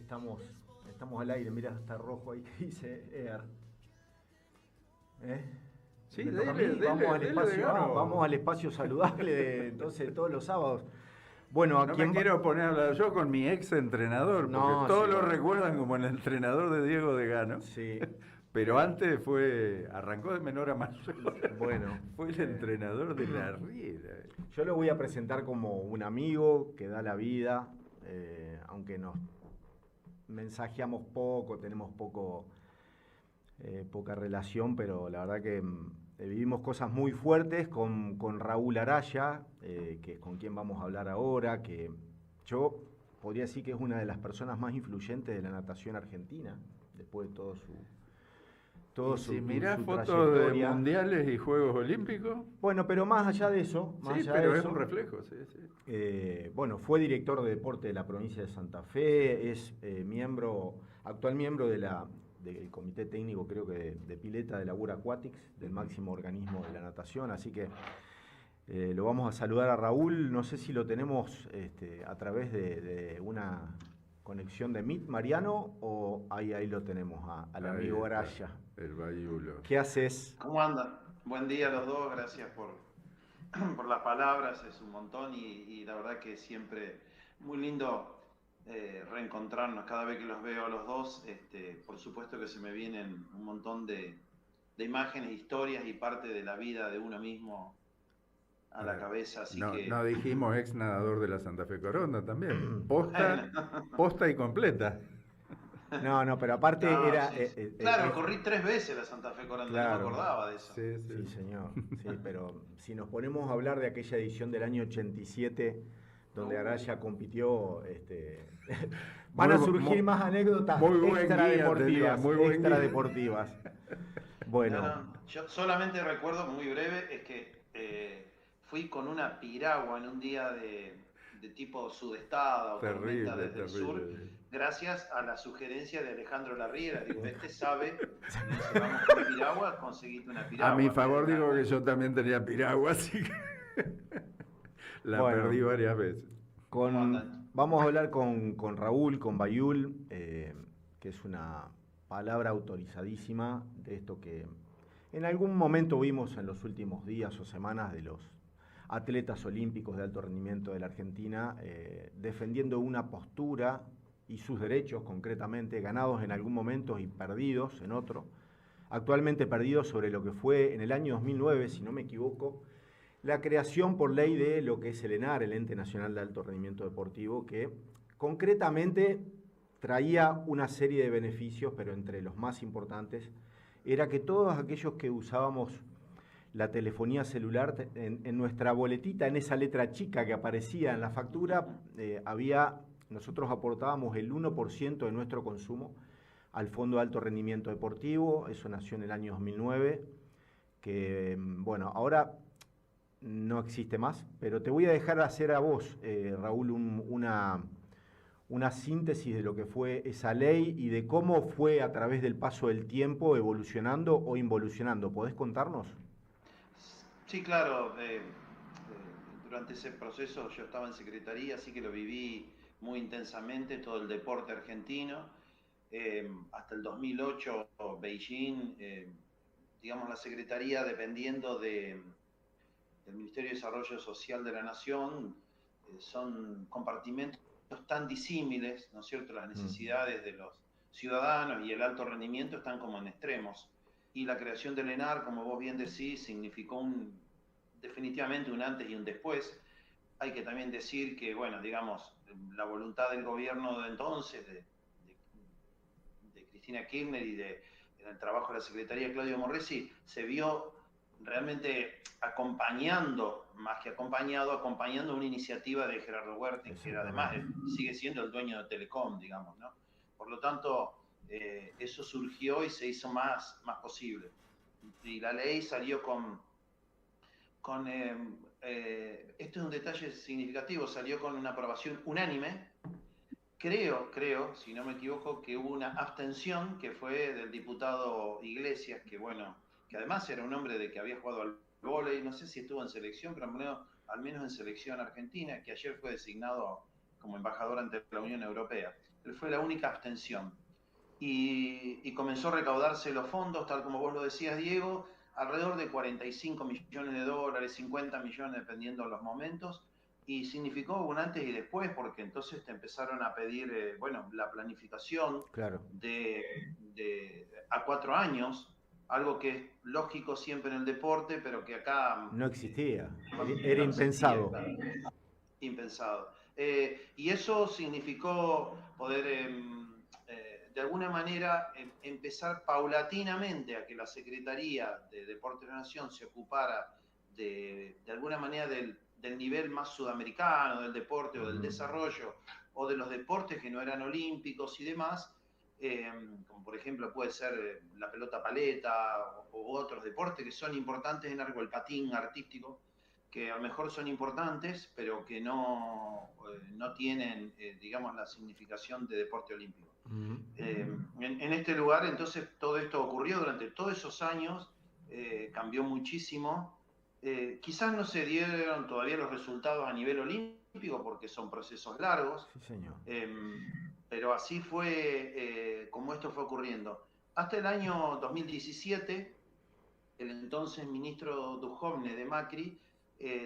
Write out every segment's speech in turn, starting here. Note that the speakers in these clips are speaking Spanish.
Estamos al aire, mira, está rojo ahí que dice Air. ¿Eh? Sí, Me toca a mí, dele de vamos gano. al espacio saludable entonces todos los sábados. Bueno, a No me quién va. quiero poner a hablar yo con mi ex entrenador, porque No, sí, todos lo bueno. recuerdan como el entrenador de Diego de Gano, Sí. pero antes arrancó de menor a mayor, Bueno, fue el entrenador de la Riera. yo lo voy a presentar como un amigo que da la vida, aunque nos mensajeamos poco, tenemos poca relación, pero la verdad que vivimos cosas muy fuertes con Raúl Araya, que es con quien vamos a hablar ahora, que yo podría decir que es una de las personas más influyentes de la natación argentina, después de todo Y su, si tu- mirás su fotos de trayectoria. mundiales y Juegos Olímpicos, Bueno, pero más allá de eso, sí, pero es un reflejo, sí, sí. bueno, fue director de deporte de la provincia de Santa Fe, es actual miembro del comité técnico, creo que de pileta de la World Aquatics, del máximo organismo de la natación, así que lo vamos a saludar a Raúl, no sé si lo tenemos a través de una conexión de Meet, Mariano, o ahí lo tenemos al Ahí amigo está, Araya. el Bayulo. ¿Qué haces? ¿Cómo andan? Buen día a los dos, gracias por las palabras, es un montón y la verdad que siempre muy lindo reencontrarnos cada vez que los veo a los dos. Por supuesto que se me vienen un montón de imágenes, historias y parte de la vida de uno mismo a la cabeza, así No, no que dijimos ex nadador de la Santa Fe Coronda también. bueno, Posta y completa. No, no, pero aparte no, era, sí, sí. Claro, corrí 3 veces la Santa Fe Coranda, no me claro, acordaba de eso. Sí, sí, sí. señor. Sí, pero si nos ponemos a hablar de aquella edición del año 87 donde Uh, Araya compitió, van Muy, a surgir muy, más anécdotas muy buen guía tenía, muy buen extra guía. deportivas. No, Bueno, no, yo solamente recuerdo, muy breve, es que fui con una piragua en un día de tipo sudestada o tormenta Terrible, desde el sur, terrible. gracias a la sugerencia de Alejandro Larriera. Digo, este sabe, me dice, vamos con piragua, conseguite una A mi piragua en vez favor de digo que canoa. yo también tenía piragua, así que la bueno, perdí varias veces. ¿Cómo andan? vamos a hablar con Raúl, con Bayul, que es una palabra autorizadísima de esto que en algún momento vimos en los últimos días o semanas de los atletas olímpicos de alto rendimiento de la Argentina, defendiendo una postura y sus derechos concretamente, ganados en algún momento y perdidos en otro, actualmente perdidos sobre lo que fue en el año 2009, si no me equivoco, la creación por ley de lo que es el ENAR, el Ente Nacional de Alto Rendimiento Deportivo, que concretamente traía una serie de beneficios, pero entre los más importantes era que todos aquellos que usábamos la telefonía celular, en nuestra boletita, en esa letra chica que aparecía en la factura, nosotros aportábamos el 1% de nuestro consumo al Fondo de Alto Rendimiento Deportivo. Eso nació en el año 2009, que bueno, ahora no existe más, pero te voy a dejar hacer a vos, Raúl, una síntesis de lo que fue esa ley y de cómo fue a través del paso del tiempo evolucionando o involucionando. ¿Podés contarnos? Sí, claro, durante ese proceso yo estaba en secretaría, así que lo viví muy intensamente, todo el deporte argentino. Hasta el 2008, Beijing, digamos, la secretaría dependiendo del Ministerio de Desarrollo Social de la Nación, son compartimentos tan disímiles, ¿no es cierto? Las necesidades de los ciudadanos y el alto rendimiento están como en extremos. Y la creación del ENAR, como vos bien decís, significó definitivamente un antes y un después. Hay que también decir que, bueno, digamos, la voluntad del gobierno de entonces, de Cristina Kirchner y en el trabajo de la Secretaría de Claudio Morresi, se vio realmente acompañando, más que acompañando una iniciativa de Gerardo Huerta, que era además, Exactamente. sigue siendo el dueño de Telecom, digamos, ¿no? Por lo tanto, eso surgió y se hizo más posible. Y la ley salió esto es un detalle significativo, salió con una aprobación unánime. Creo, si no me equivoco, que hubo una abstención que fue del diputado Iglesias, que bueno, que además era un hombre de que había jugado al vóley, no sé si estuvo en selección, pero al menos en selección argentina, que ayer fue designado como embajador ante la Unión Europea. fue la única abstención. Y comenzó a recaudarse los fondos, tal como vos lo decías, Diego, alrededor de 45 millones de dólares, 50 millones dependiendo de los momentos, y significó un antes y después, porque entonces te empezaron a pedir, bueno, la planificación Claro. a 4 años, algo que es lógico siempre en el deporte, pero que acá No existía, era no existía, impensado. claro, impensado. Y eso significó poder, de alguna manera, empezar paulatinamente a que la Secretaría de Deporte de la Nación se ocupara de alguna manera del nivel más sudamericano, del deporte o del desarrollo, o de los deportes que no eran olímpicos y demás, como por ejemplo puede ser la pelota paleta o otros deportes que son importantes en algo, el patín artístico, que a lo mejor son importantes, pero que no tienen, digamos, la significación de deporte olímpico. En este lugar, entonces, todo esto ocurrió durante todos esos años, cambió muchísimo. Quizás no se dieron todavía los resultados a nivel olímpico porque son procesos largos, Sí, señor. pero así fue como esto fue ocurriendo. Hasta el año 2017, el entonces ministro Duhovne de Macri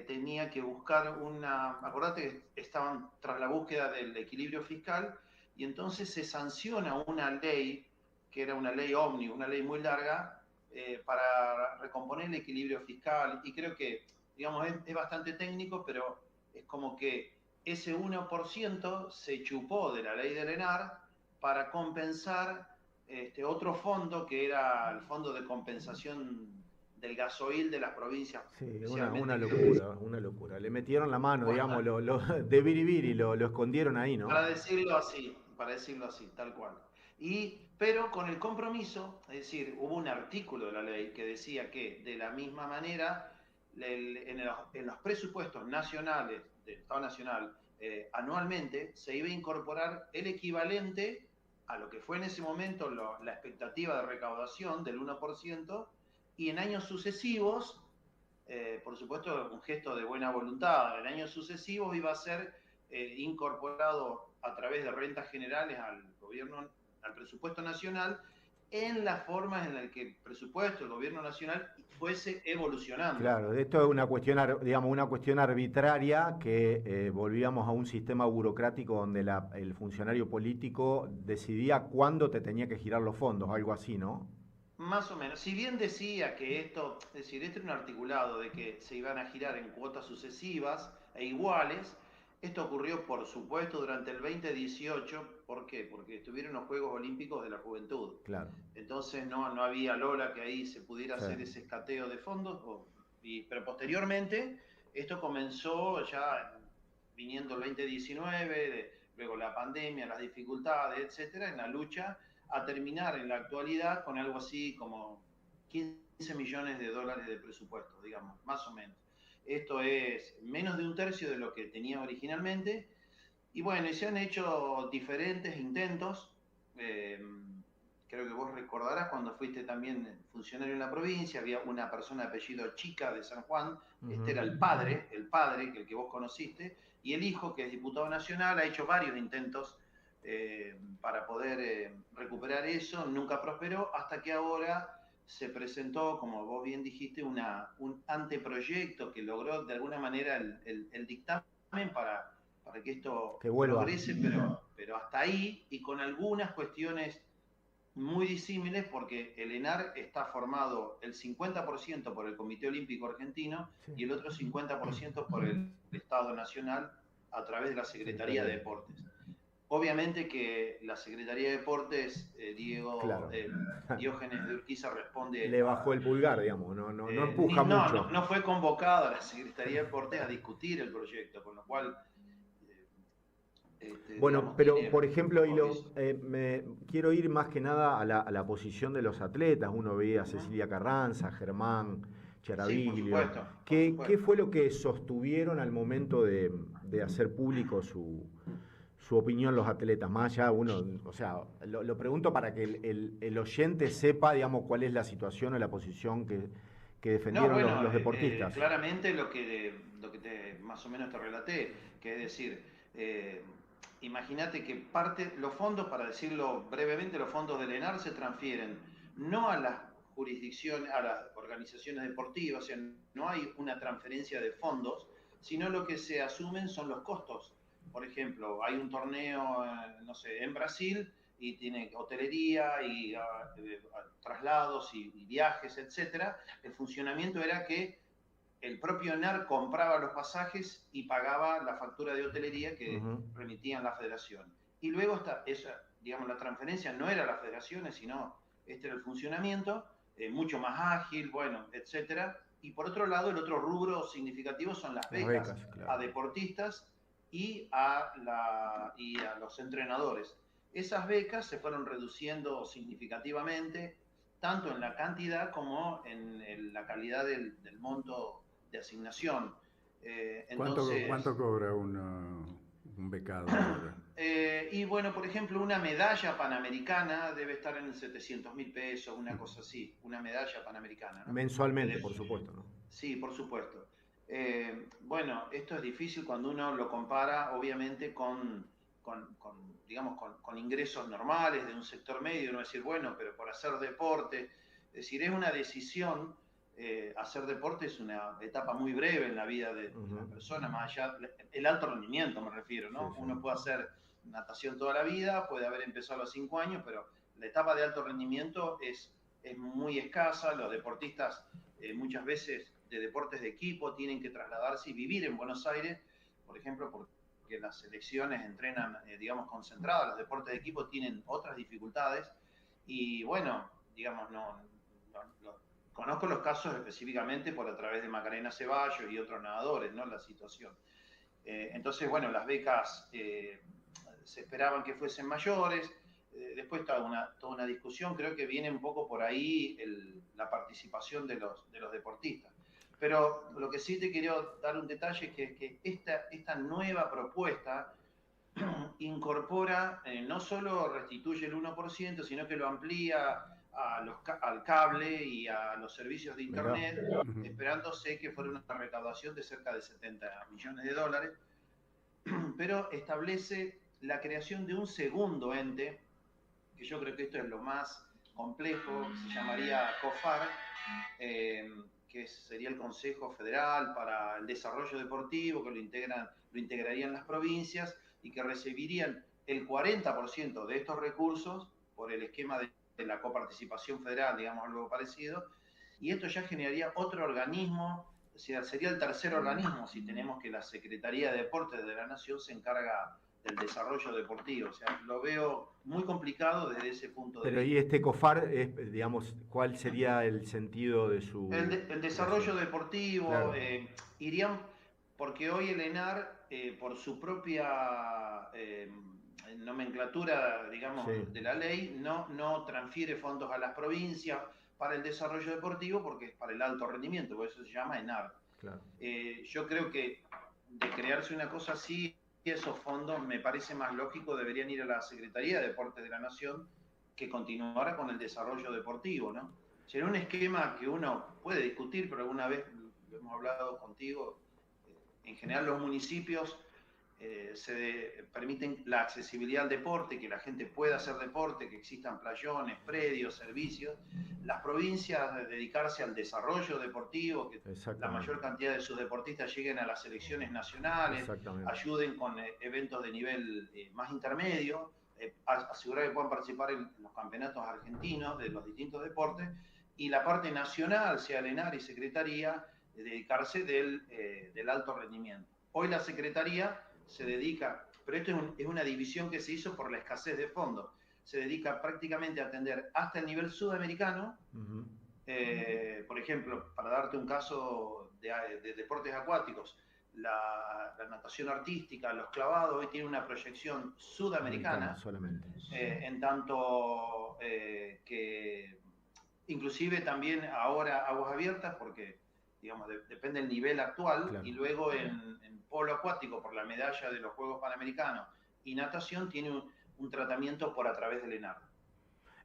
tenía que buscar acordate que estaban tras la búsqueda del equilibrio fiscal, y entonces se sanciona una ley, que era una ley ómnibus, una ley muy larga, para recomponer el equilibrio fiscal, y creo que, digamos, es bastante técnico, pero es como que ese 1% se chupó de la ley del ENAR para compensar otro fondo que era el fondo de compensación del gasoil de las provincias. Sí, especialmente una locura. Le metieron la mano, bueno, digamos, de biribiri, lo escondieron ahí, ¿no? para decirlo así, tal cual. Pero con el compromiso, es decir, hubo un artículo de la ley que decía que de la misma manera, en los presupuestos nacionales del Estado Nacional, anualmente se iba a incorporar el equivalente a lo que fue en ese momento la expectativa de recaudación del 1%, y en años sucesivos, por supuesto, un gesto de buena voluntad, en años sucesivos iba a ser incorporado a través de rentas generales al gobierno, al presupuesto nacional, en las formas en las que el presupuesto, el gobierno nacional, fuese evolucionando. Claro, esto es una cuestión, digamos, una cuestión arbitraria que volvíamos a un sistema burocrático donde el funcionario político decidía cuándo te tenía que girar los fondos, algo así, ¿no? Más o menos. Si bien decía que esto, es decir, este era un articulado de que se iban a girar en cuotas sucesivas e iguales, esto ocurrió, por supuesto, durante el 2018. ¿Por qué? Porque estuvieron los Juegos Olímpicos de la Juventud. Claro. Entonces no había lola que ahí se pudiera Sí. hacer ese escateo de fondos. Pero posteriormente, esto comenzó ya viniendo el 2019, luego la pandemia, las dificultades, etcétera, en la lucha a terminar en la actualidad con algo así como 15 millones de dólares de presupuesto, digamos, más o menos. Esto es menos de un tercio de lo que tenía originalmente. Y bueno, se han hecho diferentes intentos. Creo que vos recordarás cuando fuiste también funcionario en la provincia, había una persona de apellido Chica de San Juan. Este era el padre, que el que vos conociste, y el hijo, que es diputado nacional, ha hecho varios intentos para poder recuperar eso. Nunca prosperó, hasta que ahora se presentó, como vos bien dijiste, un anteproyecto que logró de alguna manera el dictamen para que esto progrese, pero hasta ahí, y con algunas cuestiones muy disímiles, porque el ENAR está formado el 50% por el Comité Olímpico Argentino, sí, y el otro 50% por el Estado Nacional a través de la Secretaría de Deportes. Obviamente que la Secretaría de Deportes, Diógenes de Urquiza responde... Le bajó el pulgar, digamos, no empuja mucho. No fue convocada la Secretaría de Deportes a discutir el proyecto, con lo cual... Bueno, digamos, pero por ejemplo, quiero ir más que nada a la posición de los atletas. Uno veía a Cecilia Carranza, Germán Charaviglio. Sí, ¿Qué fue lo que sostuvieron al momento de hacer público su opinión los atletas? Más allá, o sea, lo pregunto para que el oyente sepa, digamos, cuál es la situación o la posición que defendieron los deportistas. Claramente lo que más o menos te relaté, que es decir... imagínate que los fondos, para decirlo brevemente, los fondos del ENAR se transfieren no a las jurisdicciones, a las organizaciones deportivas, o sea, no hay una transferencia de fondos, sino lo que se asumen son los costos. Por ejemplo, hay un torneo, no sé, en Brasil y tiene hotelería y traslados y viajes, etcétera. El funcionamiento era que el propio ENAR compraba los pasajes y pagaba la factura de hotelería que remitían la federación. Y luego digamos, la transferencia no era a las federaciones, sino este era el funcionamiento, mucho más ágil, bueno, etcétera. Y por otro lado, el otro rubro significativo son las becas, claro, a deportistas y a los entrenadores. Esas becas se fueron reduciendo significativamente, tanto en la cantidad como en la calidad del monto de asignación. ¿Cuánto cobra un becado ahora? Y bueno, por ejemplo, una medalla panamericana debe estar en 700.000 pesos, una cosa así, una medalla panamericana, ¿no? Mensualmente, por supuesto, ¿no? Sí, por supuesto. Bueno, esto es difícil cuando uno lo compara, obviamente, digamos, con ingresos normales de un sector medio. Uno va a decir, bueno, pero por hacer deporte, es decir, es una decisión. Hacer deporte es una etapa muy breve en la vida de la persona, más allá, el alto rendimiento me refiero, ¿no? Sí, sí. Uno puede hacer natación toda la vida, puede haber empezado a los 5 años, pero la etapa de alto rendimiento es muy escasa. Los deportistas muchas veces de deportes de equipo tienen que trasladarse y vivir en Buenos Aires, por ejemplo, porque las selecciones entrenan, digamos, concentradas. Los deportes de equipo tienen otras dificultades y bueno, digamos, conozco los casos específicamente por a través de Macarena Ceballos y otros nadadores, ¿no? La situación. Entonces, bueno, las becas se esperaban que fuesen mayores. Después toda una discusión, creo que viene un poco por ahí la participación de los deportistas. Pero lo que sí te quiero dar un detalle es que esta nueva propuesta incorpora, no solo restituye el 1%, sino que lo amplía al cable y a los servicios de internet, esperándose que fuera una recaudación de cerca de 70 millones de dólares, pero establece la creación de un segundo ente, que yo creo que esto es lo más complejo, se llamaría COFAR, que sería el Consejo Federal para el Desarrollo Deportivo, que lo integrarían las provincias y que recibirían el 40% de estos recursos por el esquema de la coparticipación federal, digamos, algo parecido, y esto ya generaría otro organismo, o sea, sería el tercer organismo si tenemos que la Secretaría de Deportes de la Nación se encarga del desarrollo deportivo. O sea, lo veo muy complicado desde ese punto de vista. Pero ¿y este COFAR, digamos, cuál sería el sentido de su... El desarrollo deportivo, claro. Irían, porque hoy el ENAR, por su propia nomenclatura, digamos, de la ley, no transfiere fondos a las provincias para el desarrollo deportivo porque es para el alto rendimiento, por eso se llama ENAR. Claro. Yo creo que de crearse una cosa así, esos fondos, me parece más lógico, deberían ir a la Secretaría de Deportes de la Nación, que continuara con el desarrollo deportivo, ¿no? Sería un esquema que uno puede discutir, pero alguna vez lo hemos hablado contigo. En general los municipios permiten la accesibilidad al deporte, que la gente pueda hacer deporte, que existan playones, predios, servicios. Las provincias dedicarse al desarrollo deportivo, que la mayor cantidad de sus deportistas lleguen a las selecciones nacionales, ayuden con eventos de nivel más intermedio, asegurar que puedan participar en los campeonatos argentinos de los distintos deportes, y la parte nacional, sea el ENAR y Secretaría, dedicarse del alto rendimiento. Hoy la Secretaría se dedica, pero esto es una división que se hizo por la escasez de fondos, se dedica prácticamente a atender hasta el nivel sudamericano. Por ejemplo, para darte un caso de deportes acuáticos, la natación artística, los clavados, hoy tiene una proyección sudamericana, solamente. En tanto que inclusive también ahora aguas abiertas, porque digamos, depende del nivel actual, claro. Y luego en polo acuático, por la medalla de los Juegos Panamericanos, y natación tiene un tratamiento por a través del ENAR.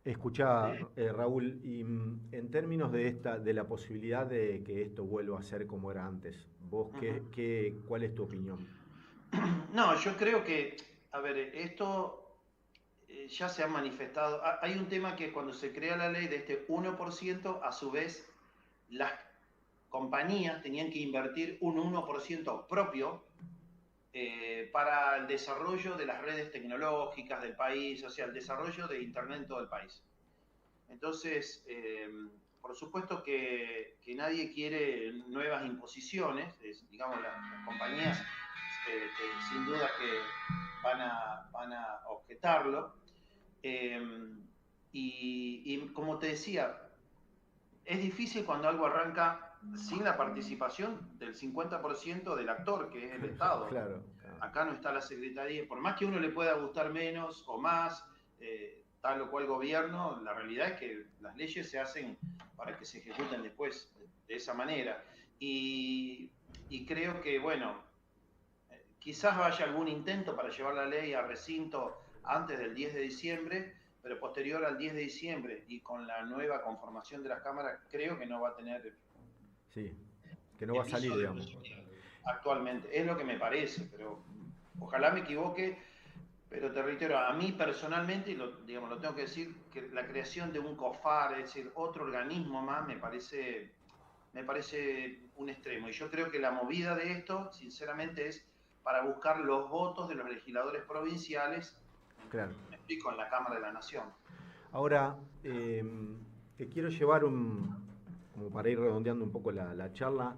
Escuchá, Raúl, y en términos de la posibilidad de que esto vuelva a ser como era antes, ¿vos cuál es tu opinión? No, yo creo que a ver, esto ya se ha manifestado. Hay un tema que cuando se crea la ley de este 1%, a su vez las compañías tenían que invertir un 1% propio para el desarrollo de las redes tecnológicas del país, o sea, el desarrollo de Internet en todo el país. Entonces, por supuesto que nadie quiere nuevas imposiciones, digamos, las compañías sin duda que van a objetarlo. Y como te decía, es difícil cuando algo arranca sin la participación del 50% del actor, que es el Estado. Claro, claro. Acá no está la Secretaría, por más que a uno le pueda gustar menos o más, tal o cual gobierno, la realidad es que las leyes se hacen para que se ejecuten después de esa manera. Y creo que, bueno, quizás haya algún intento para llevar la ley a recinto antes del 10 de diciembre, pero posterior al 10 de diciembre y con la nueva conformación de las cámaras, creo que no va a tener... Sí, que no va a salir, digamos. Actualmente, es lo que me parece, pero ojalá me equivoque, pero te reitero, a mí personalmente, y digamos, lo tengo que decir, que la creación de un COFAR, es decir, otro organismo más, me parece un extremo. Y yo creo que la movida de esto, sinceramente, es para buscar los votos de los legisladores provinciales, Claro. me explico, en la Cámara de la Nación. Ahora, te quiero llevar como para ir redondeando un poco la charla,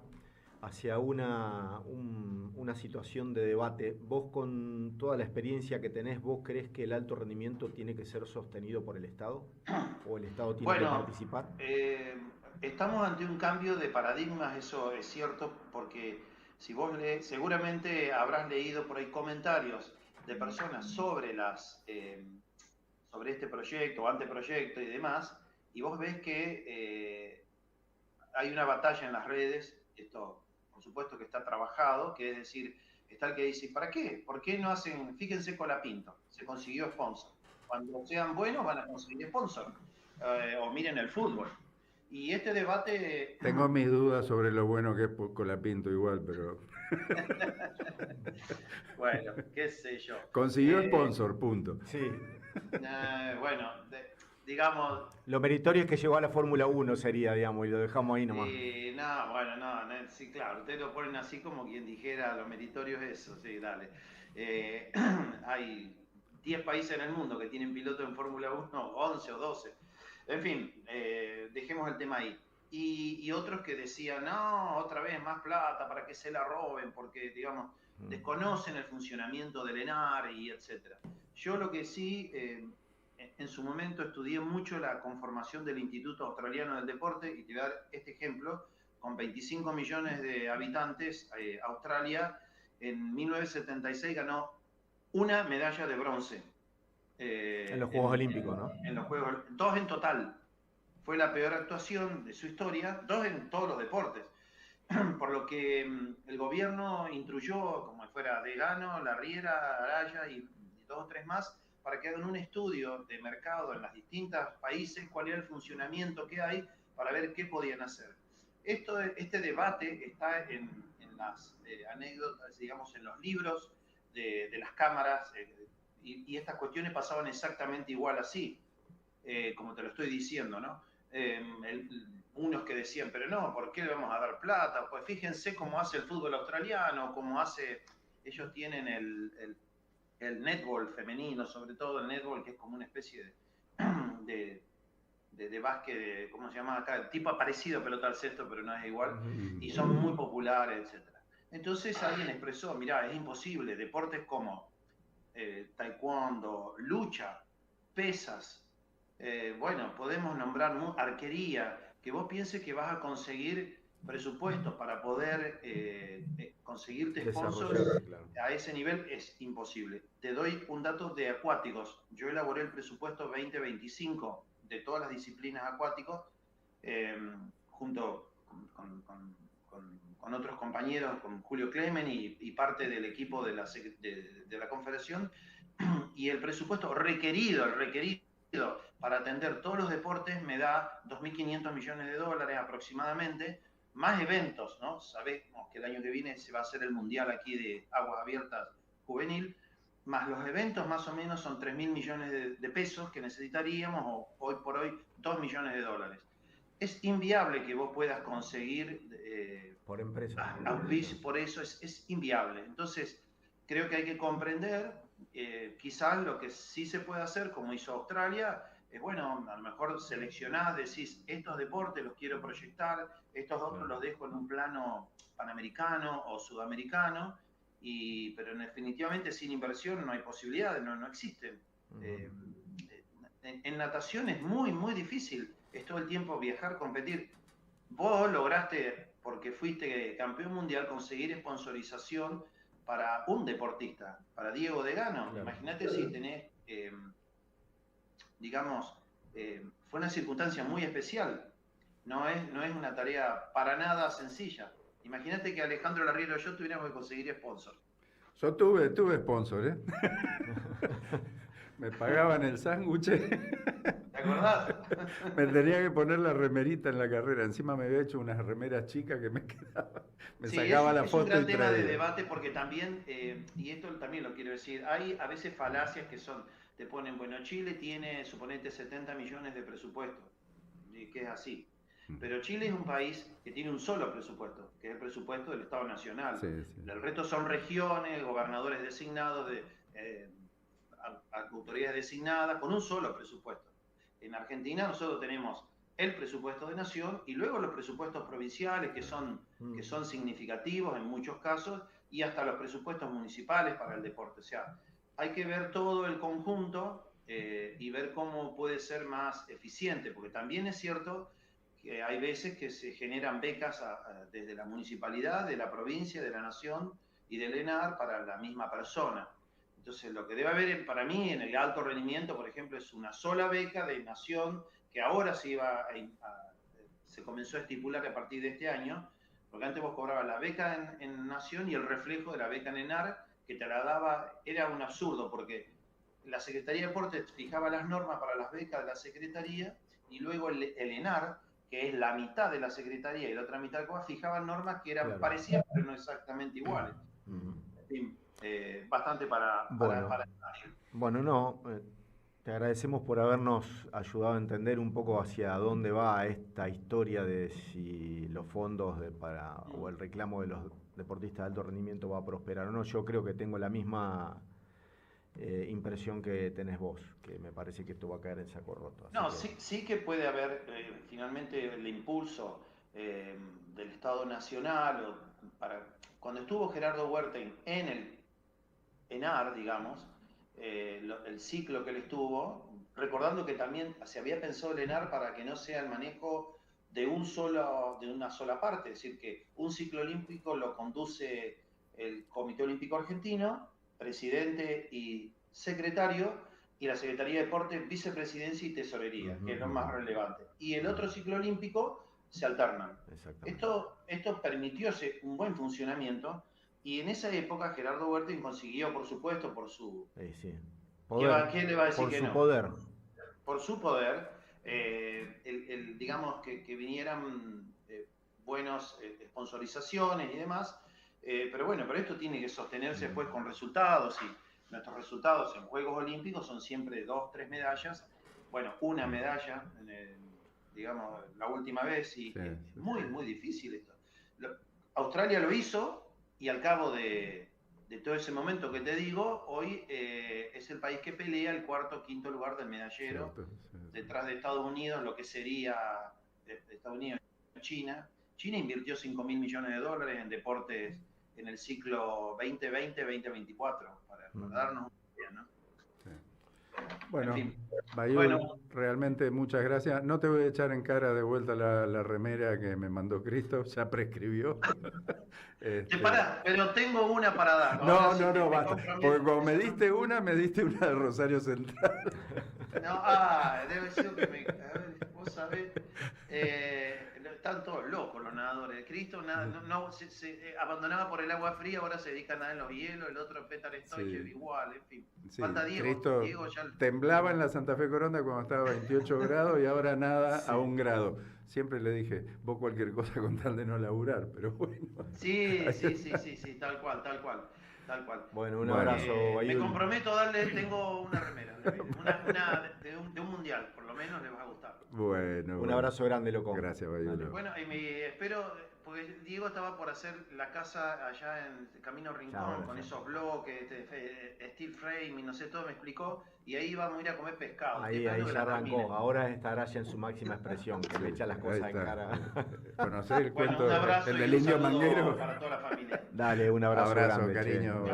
hacia una situación de debate. Vos, con toda la experiencia que tenés, ¿vos creés que el alto rendimiento tiene que ser sostenido por el Estado? ¿O el Estado tiene que participar? Estamos ante un cambio de paradigmas, eso es cierto, porque si vos seguramente habrás leído por ahí comentarios de personas sobre sobre este proyecto o anteproyecto y demás, y vos ves que hay una batalla en las redes, esto por supuesto que está trabajado, que es decir, está el que dice, ¿para qué? ¿Por qué no hacen? Fíjense Colapinto, se consiguió sponsor. Cuando sean buenos van a conseguir sponsor. O miren el fútbol. Y este debate... Tengo mis dudas sobre lo bueno que es Colapinto igual, pero... Bueno, qué sé yo. Consiguió sponsor, punto. Sí. Bueno, digamos... Lo meritorio es que llegó a la Fórmula 1 sería, digamos, y lo dejamos ahí nomás. No, sí, claro, ustedes lo ponen así como quien dijera, lo meritorio es eso, sí, dale. Hay 10 países en el mundo que tienen piloto en Fórmula 1, 11 o 12. En fin, dejemos el tema ahí. Y otros que decían, no, otra vez más plata para que se la roben, porque, digamos, desconocen el funcionamiento del ENAR y etcétera. Yo lo que sí... en su momento estudié mucho la conformación del Instituto Australiano del Deporte y te voy a dar este ejemplo. Con 25 millones de habitantes, Australia en 1976 ganó una medalla de bronce. En los Juegos Olímpicos, ¿no? En los Juegos, 2 en total. Fue la peor actuación de su historia, 2 en todos los deportes. Por lo que el gobierno instruyó, como fuera Degano, Larriera, Araya y 2 o 3 más, para que hagan un estudio de mercado en los distintos países, cuál era el funcionamiento que hay, para ver qué podían hacer. Este debate está en las anécdotas, digamos, en los libros de las cámaras, y estas cuestiones pasaban exactamente igual así, como te lo estoy diciendo, ¿no? Unos que decían, pero no, ¿por qué le vamos a dar plata? Pues fíjense cómo hace el fútbol australiano, cómo hace, ellos tienen el netball femenino, sobre todo el netball, que es como una especie de básquet, ¿cómo se llama acá? Tipo parecido a pelota al cesto, pero no es igual, y son muy populares, etc. Entonces alguien expresó, mirá, es imposible, deportes como taekwondo, lucha, pesas, bueno, podemos nombrar arquería, que vos pienses que vas a conseguir presupuestos para poder conseguirte sponsors claro. a ese nivel es imposible. Te doy un dato de acuáticos. Yo elaboré el presupuesto 2025 de todas las disciplinas acuáticos junto con otros compañeros, con Julio Clemen y parte del equipo de la Confederación, y el presupuesto requerido para atender todos los deportes me da 2.500 millones de dólares aproximadamente, más eventos, ¿no? Sabemos que el año que viene se va a hacer el Mundial aquí de Aguas Abiertas Juvenil, más los eventos más o menos son 3.000 millones de pesos que necesitaríamos, o hoy por hoy 2 millones de dólares. Es inviable que vos puedas conseguir por empresa. auspicio, por eso es inviable. Entonces, creo que hay que comprender, quizás lo que sí se puede hacer, como hizo Australia, es bueno, a lo mejor seleccionás, decís, estos deportes los quiero proyectar, estos otros los dejo en un plano panamericano o sudamericano, pero definitivamente sin inversión no hay posibilidades, no existen. En natación es muy, muy difícil, es todo el tiempo viajar, competir. Vos lograste, porque fuiste campeón mundial, conseguir sponsorización para un deportista, para Diego Degano. Claro. Imagínate si tenés, digamos, fue una circunstancia muy especial. No es una tarea para nada sencilla. Imagínate que Alejandro Larriero y yo tuviéramos que conseguir sponsor. Yo tuve sponsor, ¿eh? Me pagaban el sándwich. ¿Te acordás? Me tenía que poner la remerita en la carrera. Encima me había hecho unas remeras chicas que me quedaban. Me sacaba la foto y traía. Es un gran tema de debate porque también, y esto también lo quiero decir, hay a veces falacias que son, te ponen, bueno, Chile tiene, suponete, 70 millones de presupuesto, que es así. Pero Chile es un país que tiene un solo presupuesto, que es el presupuesto del Estado Nacional. Sí. El resto son regiones, gobernadores designados, autoridades designadas, con un solo presupuesto. En Argentina nosotros tenemos el presupuesto de nación y luego los presupuestos provinciales que son significativos en muchos casos, y hasta los presupuestos municipales para el deporte. O sea, hay que ver todo el conjunto y ver cómo puede ser más eficiente, porque también es cierto que hay veces que se generan becas desde la municipalidad, de la provincia, de la nación y del ENAR para la misma persona. Entonces, lo que debe haber para mí en el alto rendimiento, por ejemplo, es una sola beca de nación que ahora se comenzó a estipular a partir de este año, porque antes vos cobrabas la beca en nación y el reflejo de la beca en ENAR, que te la daba, era un absurdo, porque la Secretaría de Deportes fijaba las normas para las becas de la Secretaría y luego el ENAR, que es la mitad de la Secretaría y la otra mitad fijaban normas que eran parecidas, pero no exactamente iguales. En fin, bastante para Bueno, te agradecemos por habernos ayudado a entender un poco hacia dónde va esta historia de si los fondos o el reclamo de los deportistas de alto rendimiento va a prosperar o no. Yo creo que tengo la misma impresión que tenés vos, que me parece que esto va a caer en saco roto. Sí que puede haber finalmente el impulso del Estado Nacional, cuando estuvo Gerardo Huerta en el ENAR, digamos, el ciclo que él estuvo, recordando que también se había pensado el ENAR para que no sea el manejo de una sola parte, es decir, que un ciclo olímpico lo conduce el Comité Olímpico Argentino, presidente y secretario, y la Secretaría de Deportes, vicepresidencia y tesorería, que es lo más relevante. Y el otro ciclo olímpico se alternan. Esto permitió un buen funcionamiento, y en esa época Gerardo Huerta consiguió, por supuesto, por su... Poder, ¿Quién le va a decir por que su no? Poder. Por su poder, digamos que vinieran buenas sponsorizaciones y demás, pero esto tiene que sostenerse después con resultados, y nuestros resultados en Juegos Olímpicos son siempre 2, 3 medallas, una medalla, digamos, la última vez, y es muy, muy difícil esto. Australia lo hizo, y al cabo de todo ese momento que te digo, hoy es el país que pelea el cuarto o quinto lugar del medallero, detrás de Estados Unidos, lo que sería de Estados Unidos y China. China invirtió 5.000 millones de dólares en deportes en el ciclo 2020-2024, para darnos una idea, ¿no? Bueno, en fin. Bayul, realmente muchas gracias. No te voy a echar en cara de vuelta la remera que me mandó Cristo, ya prescribió. Pero tengo una para dar. No, basta. Porque como me diste una de Rosario Central. Debe ser que vos sabés, están todos locos los nadadores. Cristo se abandonaba por el agua fría, ahora se dedica a nadar en los hielos, el otro Petar Stoichev igual, en fin. Falta Diego. Cristo temblaba en la Santa Fe Coronda cuando estaba a 28 grados y ahora nada a 1 grado. Siempre le dije, vos cualquier cosa con tal de no laburar, pero bueno. Sí, tal cual. tal cual. Bueno, un abrazo, Bayul. Me comprometo a darle, tengo una remera, de un mundial, por lo menos les va a gustar. Bueno. Un abrazo grande, loco. Gracias, Bayul. Bueno, y espero, porque Diego estaba por hacer la casa allá en Camino Rincón, con esos bloques, steel frame y no sé todo, me explicó, y ahí vamos a ir a comer pescado. Ahí ya arrancó, ahora estará ya en su máxima expresión, que le echa las cosas en cara. Conocés el cuento, un abrazo el del indio manguero. para toda la familia. Dale, un abrazo grande, cariño.